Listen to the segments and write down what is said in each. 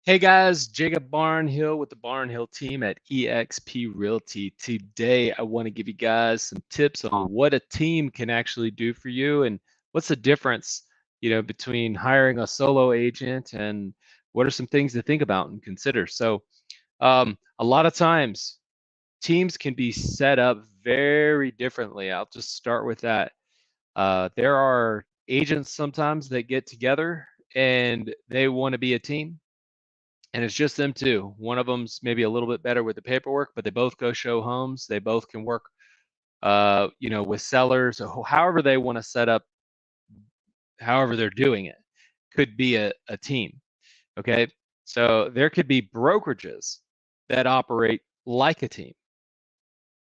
Hey guys, Jacob Barnhill with the Barnhill Team at eXp Realty. Today, I want to give you guys some tips on what a team can actually do for you and what's the difference, between hiring a solo agent and what are some things to think about and consider. A lot of times, teams can be set up very differently. I'll just start with that. There are agents sometimes that get together and they want to be a team and it's just them two. One of them's maybe a little bit better with the paperwork, but they both go show homes. They both can work, with sellers, or however they want to set up, however they're doing it. Could be a team. Okay, so there could be brokerages that operate like a team,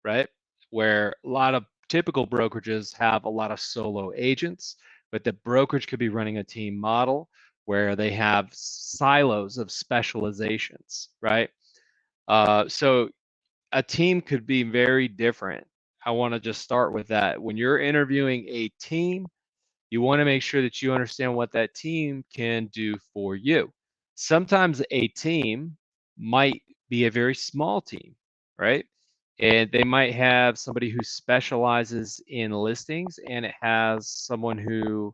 right? Where a lot of typical brokerages have a lot of solo agents, but the brokerage could be running a team model where they have silos of specializations, right? So a team could be very different. I want to just start with that. When you're interviewing a team, you want to make sure that you understand what that team can do for you. Sometimes a team might be a very small team, right? And they might have somebody who specializes in listings, and it has someone who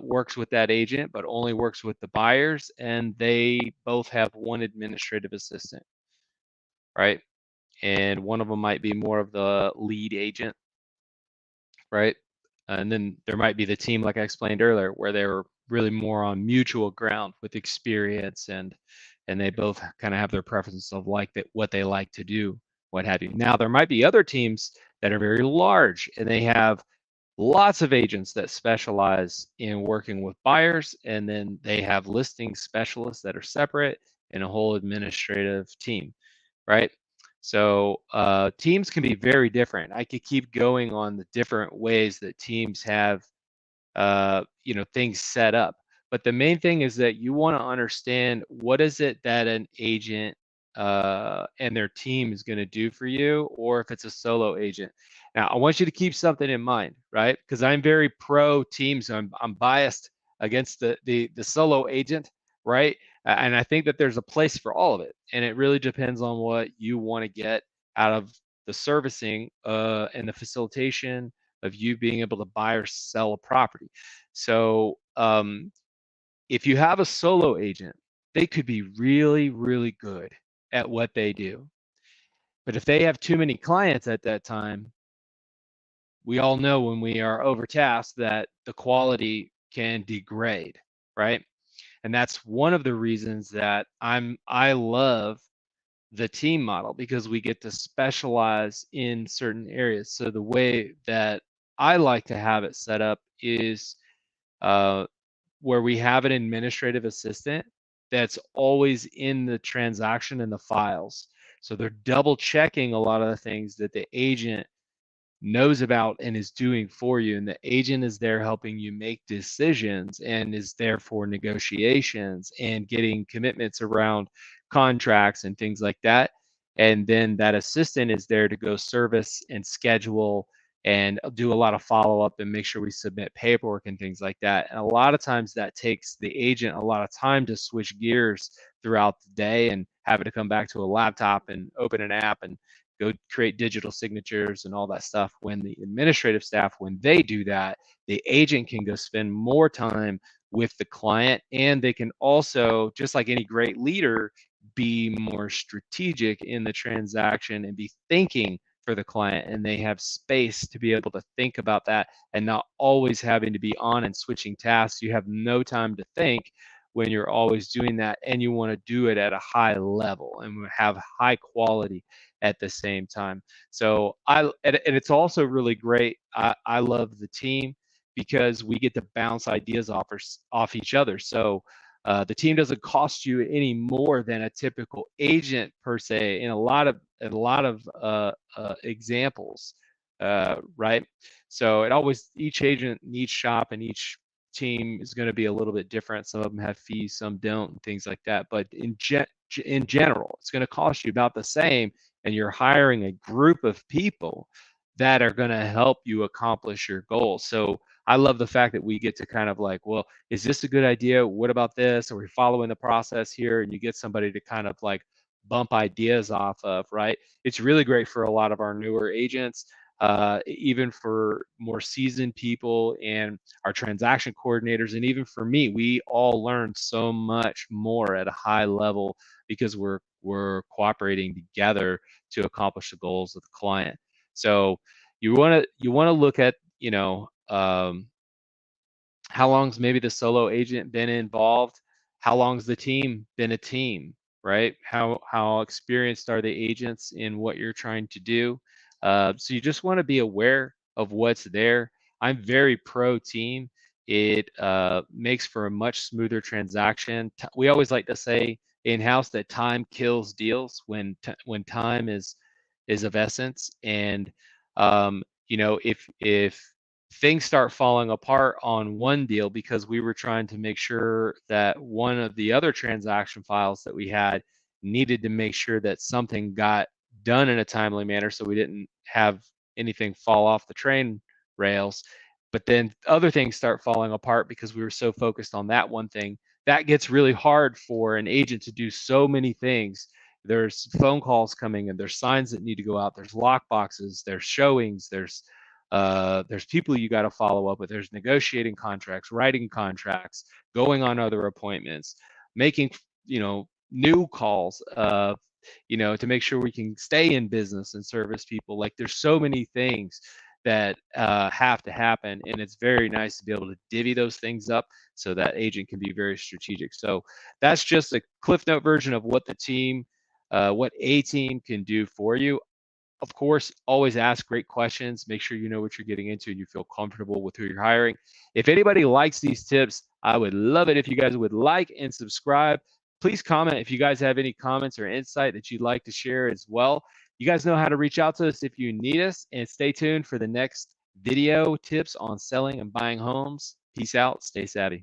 works with that agent, but only works with the buyers, and they both have one administrative assistant, right? And one of them might be more of the lead agent, right? And then there might be the team, like I explained earlier, where they're really more on mutual ground with experience, and they both kind of have their preferences of like that, what they like to do, what have you. Now there might be other teams that are very large and they have lots of agents that specialize in working with buyers, and then they have listing specialists that are separate and a whole administrative team, right? So teams can be very different. I could keep going on the different ways that teams have, things set up. But the main thing is that you want to understand what is it that an agent and their team is going to do for you, or if it's a solo agent. Now, I want you to keep something in mind, right? Because I'm very pro teams. I'm biased against the solo agent, right? And I think that there's a place for all of it, and it really depends on what you want to get out of the servicing and the facilitation of you being able to buy or sell a property. So if you have a solo agent, they could be really, really good at what they do. But if they have too many clients at that time, we all know when we are overtasked that the quality can degrade, right? And that's one of the reasons that I love the team model, because we get to specialize in certain areas. So the way that I like to have it set up is uh, where we have an administrative assistant that's always in the transaction and the files. So they're double checking a lot of the things that the agent knows about and is doing for you, and the agent is there helping you make decisions and is there for negotiations and getting commitments around contracts and things like that. And then that assistant is there to go service and schedule and do a lot of follow up and make sure we submit paperwork and things like that. And a lot of times that takes the agent a lot of time to switch gears throughout the day and have it to come back to a laptop and open an app and go create digital signatures and all that stuff. When the administrative staff, when they do that, the agent can go spend more time with the client, and they can also, just like any great leader, be more strategic in the transaction and be thinking for the client, and they have space to be able to think about that and not always having to be on and switching tasks. You have no time to think when you're always doing that, and you want to do it at a high level and have high quality at the same time. So and it's also really great. I love the team because we get to bounce ideas off each other. So the team doesn't cost you any more than a typical agent per se in a lot of examples, right? So it always, each agent and each shop and each team is going to be a little bit different. Some of them have fees, some don't, and things like that. But in general, it's going to cost you about the same, and you're hiring a group of people that are going to help you accomplish your goals. So I love the fact that we get to kind of like, well, is this a good idea? What about this? Are we following the process here? And you get somebody to kind of like bump ideas off of, right? It's really great for a lot of our newer agents, even for more seasoned people and our transaction coordinators, and even for me. We all learn so much more at a high level because we're cooperating together to accomplish the goals of the client. So you want to look at, how long's maybe the solo agent been involved? How long's the team been a team, right? How experienced are the agents in what you're trying to do? So you just want to be aware of what's there. I'm very pro team. It makes for a much smoother transaction. We always like to say in house that time kills deals when time is of essence. And if things start falling apart on one deal because we were trying to make sure that one of the other transaction files that we had needed to make sure that something got done in a timely manner so we didn't have anything fall off the train rails. But then other things start falling apart because we were so focused on that one thing. That gets really hard for an agent to do so many things. There's phone calls coming and there's signs that need to go out. There's lock boxes, there's showings, there's people you got to follow up with. There's negotiating contracts, writing contracts, going on other appointments, making new calls, to make sure we can stay in business and service people. Like there's so many things that have to happen, and it's very nice to be able to divvy those things up so that agent can be very strategic. So that's just a cliff note version of what a team can do for you. Of course, always ask great questions. Make sure you know what you're getting into and you feel comfortable with who you're hiring. If anybody likes these tips, I would love it if you guys would like and subscribe. Please comment if you guys have any comments or insight that you'd like to share as well. You guys know how to reach out to us if you need us, and stay tuned for the next video tips on selling and buying homes. Peace out. Stay savvy.